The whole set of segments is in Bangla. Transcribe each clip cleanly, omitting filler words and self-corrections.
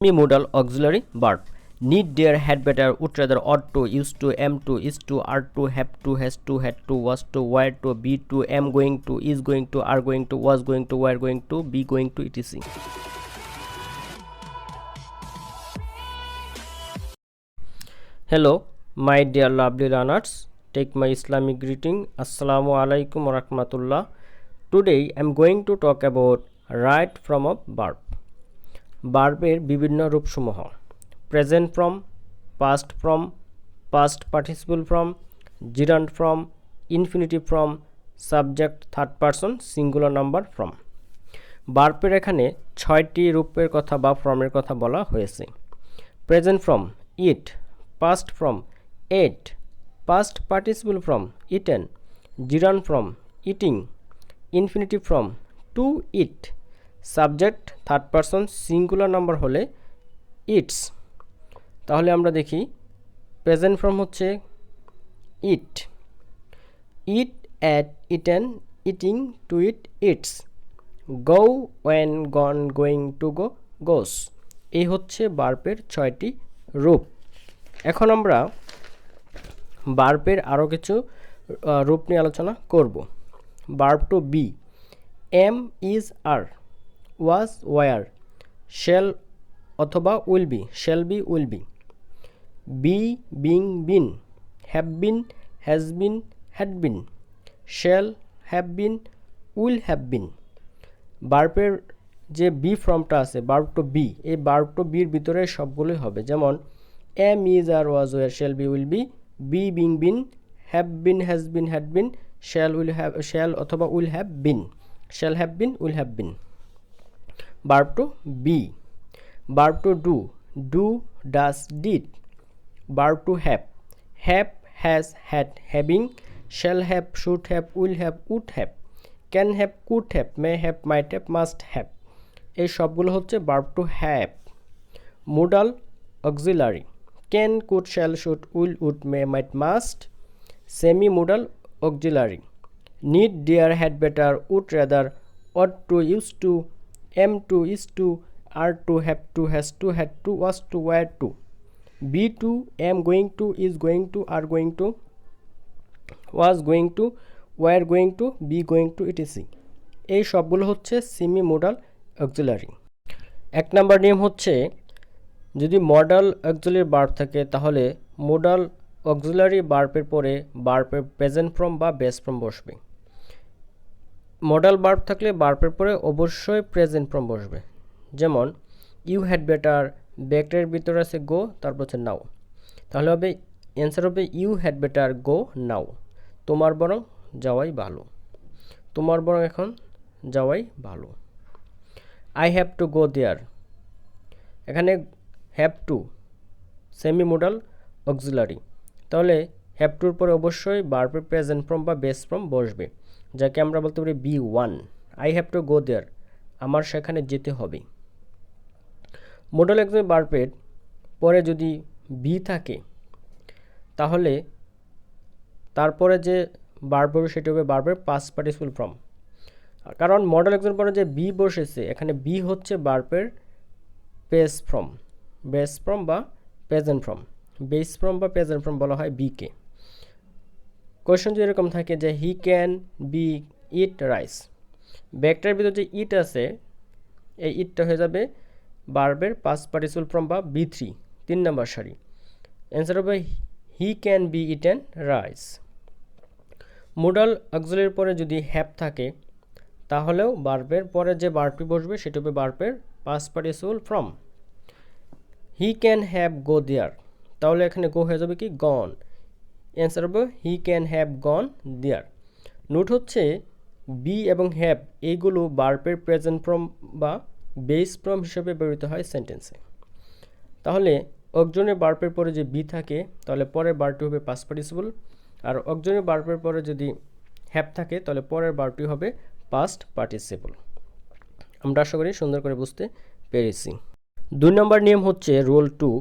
Modal auxiliary verb. Need, dare, had better, would rather, ought to, used to, am to, is to, are to, have to, has to, had to, was to, were to, be to, am going to, is going to, are going to, was going to, were going to, be going to, etc. Hello, my dear lovely learners. Take my Islamic greeting. Assalamu alaikum wa rahmatullah. Today I am going to talk about right from a verb. ভার্বের বিভিন্ন রূপসমূহ present form, past participle form, gerund form, infinitive form, subject third person singular number form. ভার্বের এখানে 6টি রূপের কথা বা ফর্মের কথা বলা হয়েছে। Present form eat, past form ate, past participle form eaten, gerund form eating, infinitive form to eat, subject third person singular number হলে ইটস। তাহলে আমরা দেখি প্রেজেন্ট ফর্ম হচ্ছে eat, eat, ate, eaten, eating, to eat, eats, go, went, gone, going, to go, goes. এই হচ্ছে ভার্বের 6টি রূপ। এখন আমরা ভার্বের আরও কিছু রূপ নিয়ে আলোচনা করব। Verb to be, am, is, are, was, were, shall অথবা will be, shall be, will be, being, been, have been, has been, had been, shall have been, will have been। ভার্বের যে বি ফর্মটা আছে ভার্ব টু বি, এই ভার্ব টু বির ভিতরে সবগুলোই হবে, যেমন am, is, are, was, were, shall be, will be, being, been, have been, has been, had been, shall অথবা will have been, shall have been, will have been. Verb to be, verb to do, does, did, verb to have, has, had, having, shall have, should have, will have, would have, can have, could have, may have, might have, must have। এই সবগুলো হচ্ছে verb to have। Modal auxiliary can, could, shall, should, will, would, may, might, must। Semi modal auxiliary need, dare, had better, would rather, ought to, used to, am to, is to, are to, have to, has to, had to, was to, were to, be to, am going to, is going to, are going to, was going to, were going to, be going to, etc. এই সবগুলো হচ্ছে সেমি মডাল অক্সিলারি। 1 নম্বর নিয়ম হচ্ছে যদি মডাল অক্সিলারি ভার্ব থাকে তাহলে মডাল অক্সিলারি ভার্বের পরে ভার্বের প্রেজেন্ট ফর্ম বা বেস ফর্ম বসবে। মডাল ভার্ব থাকলে ভার্বের পরে অবশ্যই প্রেজেন্ট ফর্ম বসবে, যেমন ইউ হ্যাড বেটার, ব্যাকটের ভিতরে আছে গো, তারপর হচ্ছে নাও, তাহলে হবে অ্যান্সার হবে you had better go now, তোমার বরং যাওয়াই ভালো, তোমার বরং এখন যাওয়াই ভালো। I have to go there, এখানে have to semi modal auxiliary, তাহলে হ্যাভ টুর পরে অবশ্যই ভার্বের প্রেজেন্ট ফর্ম বা বেস ফর্ম বসবে, যাকে আমরা বলতে পারি V one. I have to go there, আমার সেখানে যেতে হবে। মডাল অক্সিলারি ভার্বের পরে যদি বি থাকে তাহলে তারপরে যে ভার্ব হবে সেটি হবে ভার্বের পাস্ট পার্টিসিপল ফর্ম, কারণ মডাল অক্সিলারি পরে যে বি বসেছে এখানে বি হচ্ছে ভার্বের বেস ফর্ম বা প্রেজেন্ট ফর্ম। বেস ফর্ম বা প্রেজেন্ট ফর্ম বলা হয় বিকে। কোয়েশ্চন যদি এরকম থাকে যে he can be eat rice, ব্যাকটার ভিতরে যে ইট আছে এই ইটটা হয়ে যাবে ভার্বের পাস্ট পার্টিসিপল ফর্ম বা বি3 3 নম্বর সারি, অ্যান্সার হবে he can be eaten rice. Modal অক্সিলারির পরে যদি হ্যাভ থাকে তাহলেও ভার্বের পরে যে ভার্বটি বসবে সেটা হবে ভার্বের past participle form. He can have go there, তাহলে এখানে গো হয়ে যাবে কি গন, অ্যান্সার হবে he can have gone there. Note হচ্ছে বি এবং হ্যাভ এইগুলো ভার্বের প্রেজেন্ট ফর্ম বা বেস ফর্ম হিসেবে ব্যবহৃত হয় সেন্টেন্সে। তাহলে অক্সিলারি ভার্বের পরে যে বি থাকে তাহলে পরের ভার্বটি হবে পাস্ট পার্টিসিপল, আর অক্সিলারি ভার্বের পরে যদি হ্যাভ থাকে তাহলে পরের ভার্বটি হবে পাস্ট পার্টিসিপল। আমরা আশা করি সুন্দর করে বুঝতে পেরেছি। 2 নম্বর নিয়ম হচ্ছে রুল 2,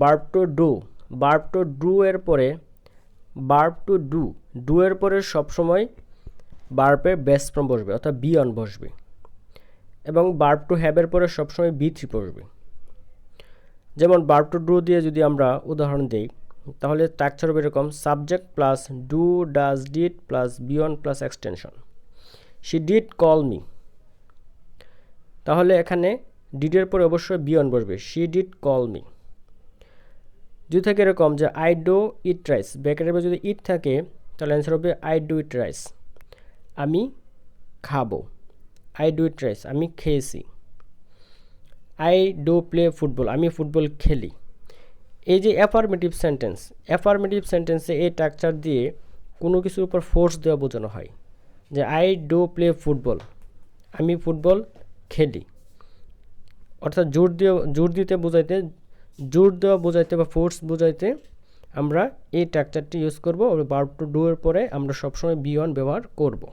ভার্ব টু ডু এর পরে ভার্ব টু ডু এর পরে সবসময় ভার্বের বেস ফর্ম বসবে অর্থাৎ বি অন বসবে, এবং ভার্ব টু হ্যাভের পরে সবসময় বি3 বসবে। যেমন ভার্ব টু ডু দিয়ে যদি আমরা উদাহরণ দিই, তাহলে স্ট্রাকচার হবে এরকম: subject plus do does did plus V one plus extension. She did call me, তাহলে এখানে ডিডের পরে অবশ্যই বিয়ন বসবে, শি ডিড কল মি। যদি থাকে এরকম যে আই ডু ইট রাইস, ব্র্যাকেটের পরে যদি ইট থাকে তাহলে অ্যান্সার হবে আই ডু ইট রাইস, আমি খাবো। আই ডু ইট রাইস, আমি খেয়েছি। আই ডু প্লে ফুটবল, আমি ফুটবল খেলি। এই যে অ্যাফার্মেটিভ সেন্টেন্স, অ্যাফার্মেটিভ সেন্টেন্সে এই স্ট্রাকচার দিয়ে কোনো কিছুর উপর ফোর্স দেওয়া বোঝানো হয়, যে আই ডু প্লে ফুটবল, আমি ফুটবল খেলি। অর্থাৎ জোর দিতে বোঝাইতে, জোর দেওয়া বোঝাইতে বা ফোর্স বোঝাইতে আমরা এই স্ট্রাকচারটি ইউজ করব। ভার্ব টু ডু এর পরে আমরা সবসময় বি ওয়ান ব্যবহার করব।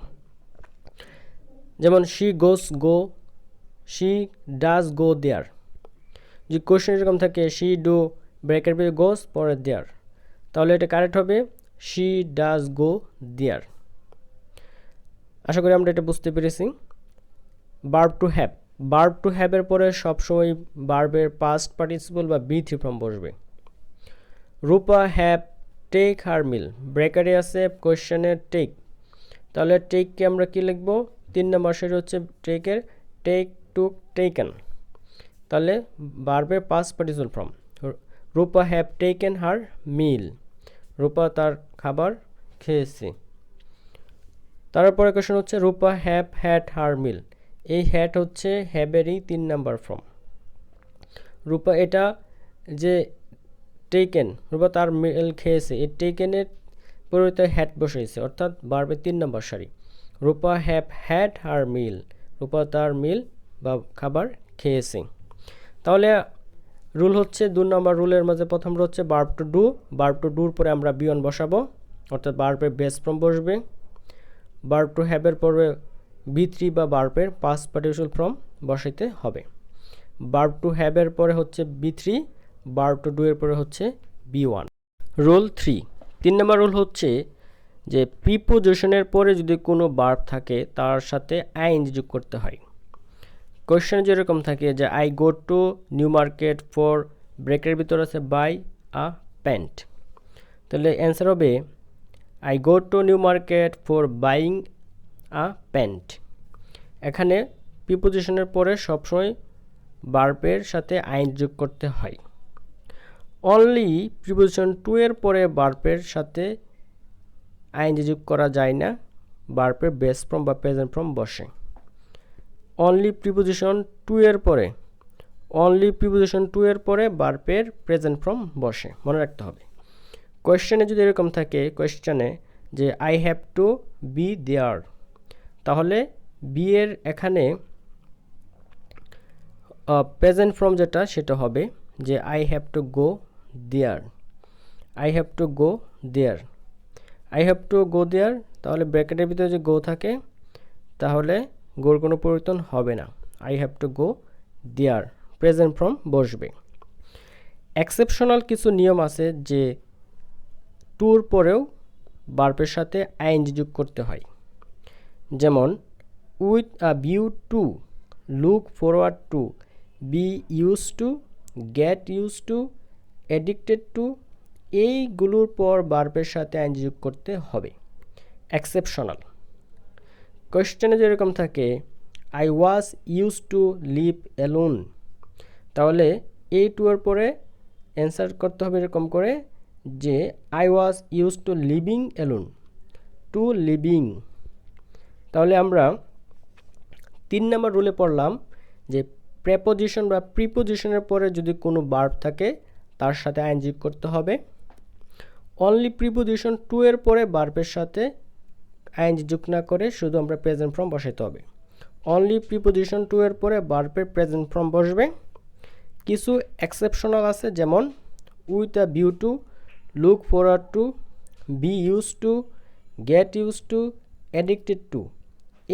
যেমন she goes go, she does go there. যদি কোয়েশ্চেন এরকম থাকে শি ডু ব্রেকের পরে গোস পরে দেয়ার, তাহলে এটা কারেক্ট হবে শি ডাজ গো দেয়ার। আশা করি আমরা এটা বুঝতে পেরেছি। Verb to have, verb to হ্যাভের পরে সবসময় ভার্বের পাস্ট পার্টিসিপল বা বি থ্রি ফর্ম বসবে। রূপা হ্যাভ টেক হার মিল, ব্রেকারে আছে কোয়েশ্চেনের টেক, তাহলে টেককে আমরা কি লিখবো? 3 নম্বর সেটা হচ্ছে টেকের টেক টুক টেকেন, তাহলে ভার্বের past participle form. Rupa have taken her meal, Rupa তার খাবার খেয়েছে। তারপরে কোয়েশ্চেন হচ্ছে রূপা হ্যাভ হ্যাড হার মিল, এই হ্যাড হচ্ছে হ্যাভেরই 3 নাম্বার ফর্ম। রূপা এটা যে টেকেন, রূপা তার মিল খেয়েছে, এই টেকেনের পরিবর্তে হ্যাড বসেছে, অর্থাৎ ভার্বের 3 নম্বর সারি। রূপা have had her meal, Rupa তার মিল বা খাবার খেয়েছে। তাহলে রুল হচ্ছে 2 নম্বর রুলের মাঝে প্রথম রুল হচ্ছে verb to do, verb to ডুর পরে আমরা বি ওয়ান বসাবো, অর্থাৎ ভার্বের বেস ফর্ম বসবে। ভার্ব টু হ্যাভের পরে বি থ্রি বা ভার্বের পাস্ট পার্টিসিপল ফর্ম বসাইতে হবে। ভার্ব টু হ্যাভের পরে হচ্ছে V three, verb to do এর পরে হচ্ছে V one. Rule 3, 3 number rule হচ্ছে যে প্রিপোজিশনের পরে যদি কোনো ভার্ব থাকে তার সাথে আইএনজি যোগ করতে হয়। কোয়েশ্চেন যেরকম থাকে যে I go to new market for, ব্রেকের ভিতর আছে বাই আ প্যান্ট, তাহলে অ্যান্সার হবে I go to new market for buying a pant. এখানে প্রিপোজিশনের পরে সবসময় ভার্বের সাথে আইন যোগ করতে হয়। অনলি প্রিপোজিশন টু এর পরে ভার্বের সাথে আইনজি যোগ করা যায় না, ভার্বের বেস ফর্ম বা প্রেজেন্ট ফর্ম বসে। অনলি প্রিপোজিশন টু এর পরে, অনলি প্রিপোজিশন টু এর পরে ভার্বের প্রেজেন্ট ফর্ম বসে, মনে রাখতে হবে। কোয়েশ্চেনে যদি এরকম থাকে, কোয়েশ্চেনে যে I have to be there, তাহলে বি এর এখানে প্রেজেন্ট ফর্ম যেটা সেটা হবে যে I have to go there, I have to go there, I have to go there. তাহলে ব্র্যাকেটের ভিতরে যে গো থাকে তাহলে গোর কোনো পরিবর্তন হবে না, I have to go there, present form বসবে। এক্সেপশনাল কিছু নিয়ম আছে যে টুর পরেও ভার্বের সাথে আইএনজি যোগ করতে হয়। যেমন with a view to, look forward to, be use to, get use to, addicted to, এইগুলোর পর ভার্বের সাথে আইএনজি যোগ করতে হবে। এক্সেপশনাল কোয়েশ্চেনে যেরকম থাকে I was use two live alone, তাহলে এই টু এর পরে অ্যান্সার করতে হবে এরকম করে যে I was use to living alone, to living. তাহলে আমরা 3 নম্বর রুলে পড়লাম যে প্রেপোজিশন বা প্রিপোজিশনের পরে যদি কোনো ভার্ব থাকে তার সাথে আইএনজি করতে হবে। অনলি প্রিপোজিশন টু এর পরে ভার্বের সাথে আইএনজি যোগ না করে শুধু আমরা প্রেজেন্ট ফর্ম বসাইতে হবে। অনলি প্রিপোজিশন টু এর পরে ভার্বের প্রেজেন্ট ফর্ম বসবে। কিছু এক্সেপশনাল আছে, যেমন with a view to, look forward to, be use to, get use to, addicted to,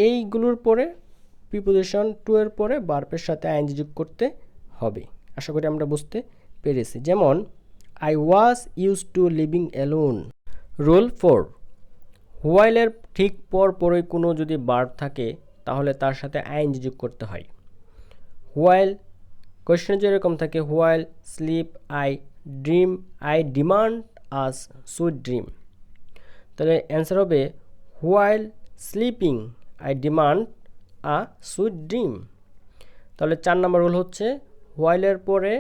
এইগুলোর পরে প্রিপোজিশন টু এর পরে ভার্বের সাথে আইএনজি যোগ করতে হবে। আশা করি আমরা বুঝতে পেরেছি। যেমন I was use to living alone. Rule 4, হোয়াইলের ঠিক পরই কোনো যদি ভার্ব থাকে তাহলে তার সাথে আইএনজি যোগ করতে হয়। হোয়াইল কোয়েশ্চেন যেরকম থাকে while sleep I dream I demand us sweet dream, তাহলে অ্যান্সার হবে while sleeping I demand a sweet dream. তাহলে 4 নম্বর রুল হচ্ছে হোয়াইলের পরে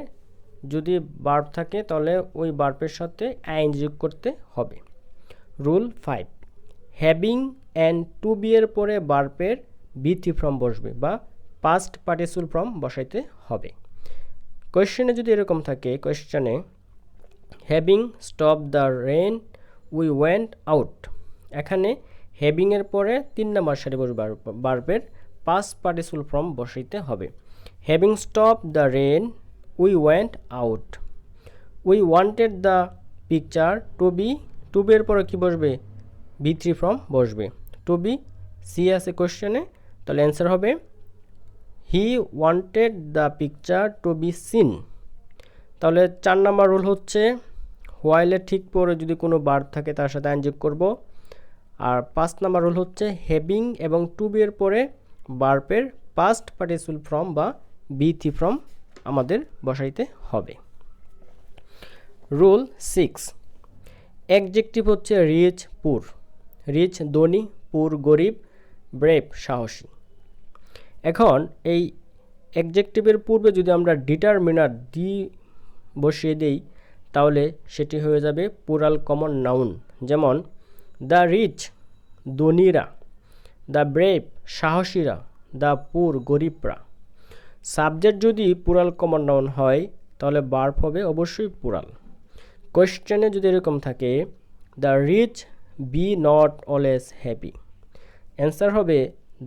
যদি ভার্ব থাকে তাহলে ওই ভার্বের সাথে আইএনজি যোগ করতে হবে। Rule 5, having and to be এর পরে ভার্বের বি3 ফর্ম বসবে বা পাস্ট পার্টিসিপল ফর্ম বসাইতে হবে। কোয়েশ্চেনে যদি এরকম থাকে, কোয়েশ্চেনে having stop the rain we went out, এখানে হ্যাভিং এর পরে 3 নম্বর সারি বসবে ভার্বের পাস্ট পার্টিসিপল ফর্ম বসাইতে হবে। Having stop the rain we went out, we wanted the picture to be এর পরে কী বসবে বি3 ফর্ম বসবে। টু বি সি আছে কোয়েশ্চেনে, তাহলে অ্যান্সার হবে he wanted the picture to be seen. তাহলে 4 নম্বর রুল হচ্ছে হোয়াইলের ঠিক পরে যদি কোনো ভার্ব থাকে তার সাথে আইএনজি যোগ করব। আর 5 নম্বর রুল হচ্ছে হ্যাভিং এবং টু বি এর পরে ভার্বের পাস্ট পার্টিসিপল ফর্ম বা বি3 ফর্ম আমাদের বসাইতে হবে। রুল 6, অ্যাডজেক্টিভ হচ্ছে রিচ পুর। রিচ ধনী, পুর গরিব, ব্রেভ সাহসী। এখন এই অ্যাডজেক্টিভের পূর্বে যদি আমরা ডিটারমিনার দি বসিয়ে দেই তাহলে সেটি হয়ে যাবে প্লুরাল কমন নাউন। যেমন দ্য রিচ ধনীরা, দ্য ব্রেভ সাহসীরা, দ্য পুর গরিবরা। সাবজেক্ট যদি প্লুরাল কমন নাউন হয় তাহলে ভার্ব হবে অবশ্যই প্লুরাল। কোয়েশ্চেনে যদি এরকম থাকে the rich be not always happy, answer হবে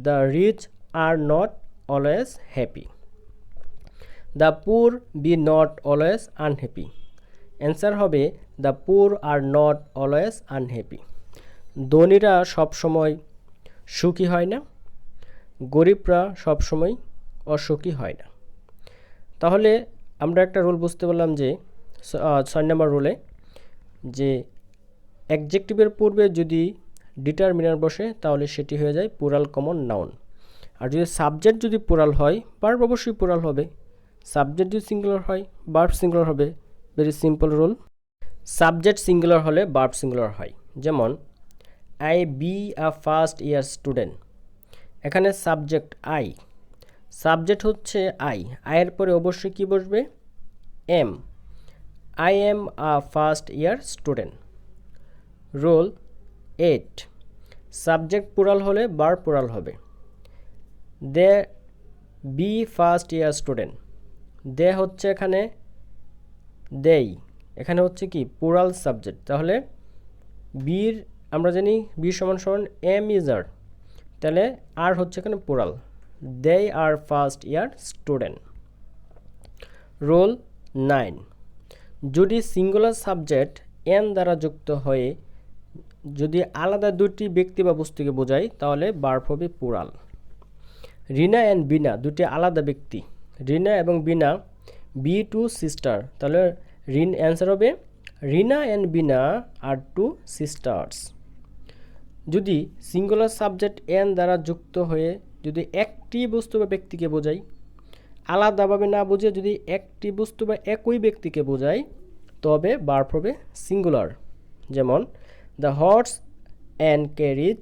the rich are not always happy. The poor be not always unhappy, answer হবে the poor are not always unhappy. ধনীরা সবসময় সুখী হয় না, গরিবরা সবসময় অসুখী হয় না। তাহলে আমরা একটা রুল বুঝতে পারলাম যে 6 নম্বর রুলে যে অ্যাডজেক্টিভের পূর্বে যদি ডিটারমিনার বসে তাহলে সেটি হয়ে যায় প্লুরাল কমন নাউন। আর যদি সাবজেক্ট যদি প্লুরাল হয় ভার্ব অবশ্যই প্লুরাল হবে। সাবজেক্ট যদি সিঙ্গুলার হয় ভার্ব সিঙ্গুলার হবে। Very simple rule. Subject singular হলে ভার্ব সিঙ্গুলার হয়। যেমন I be a first year student, এখানে সাবজেক্ট আই, সাবজেক্ট হচ্ছে আই, আয়ের পরে অবশ্যই কি বসবে am, I am a first year student. Rule 8, subject plural হলে ভার্ব প্লুরাল হবে। They be first year student, they হচ্ছে এখানে দেই, এখানে হচ্ছে কি প্লুরাল সাবজেক্ট, তাহলে বির আমরা জানি বি সমান সমান এম ইজ আর, তাহলে আর হচ্ছে এখানে প্লুরাল, দে আর ফার্স্ট ইয়ার স্টুডেন্ট। রুল 9, যদি সিঙ্গুলার সাবজেক্ট এন দ্বারা যুক্ত হয়ে যদি আলাদা দুটি ব্যক্তি বা বস্তুকে বোঝায় তাহলে ভার্ব হবে প্লুরাল। রিনা অ্যান্ড বিনা দুটি আলাদা ব্যক্তি, রিনা এবং বিনা বি টু সিস্টার, তাহলে অ্যান্সার হবে Rina and Bina are two sisters. যদি সিঙ্গুলার সাবজেক্ট এন দ্বারা যুক্ত হয়ে যদি একটি বস্তু বা ব্যক্তিকে বোঝায়, আলাদাভাবে না বুঝে যদি একটি বস্তু বা একই ব্যক্তিকে বোঝায় তবে ভার্ব হবে সিঙ্গুলার। যেমন the horse and carriage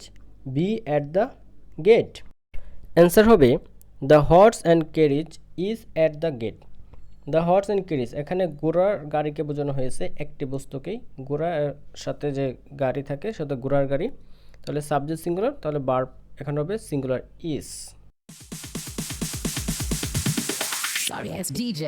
be at the gate, answer হবে the horse and carriage is at the gate. The horse and carriage এখানে ঘোড়ার গাড়িকে বোঝানো হয়েছে, একটি বস্তুকেই, ঘোড়ার সাথে যে গাড়ি থাকে সেটা ঘোড়ার গাড়ি, তাহলে সাবজেক্ট সিঙ্গুলার, তাহলে ভার্ব এখানে হবে singular is. Sorry, it's DJ.